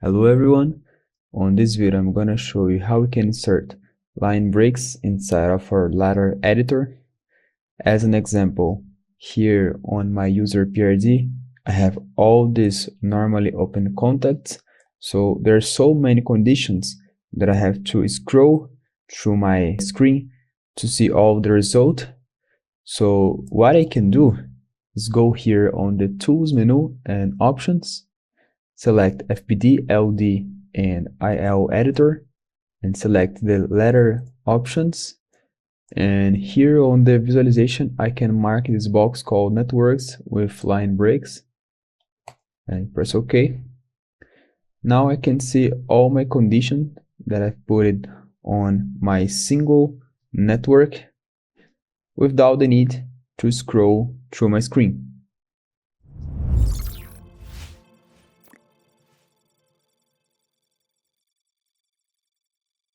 Hello everyone, on this video I'm going to show you how we can insert line breaks inside of our letter editor. As an example, here on my user PRD, I have all these normally open contacts, so there are so many conditions that I have to scroll through my screen to see all the result. So what I can do is go here on the Tools menu and Options, select FBD, LD, and IL editor, and select the letter options. And here on the visualization, I can mark this box called Networks with line breaks, and press OK. Now I can see all my conditions that I've put it on my single network without the need to scroll through my screen.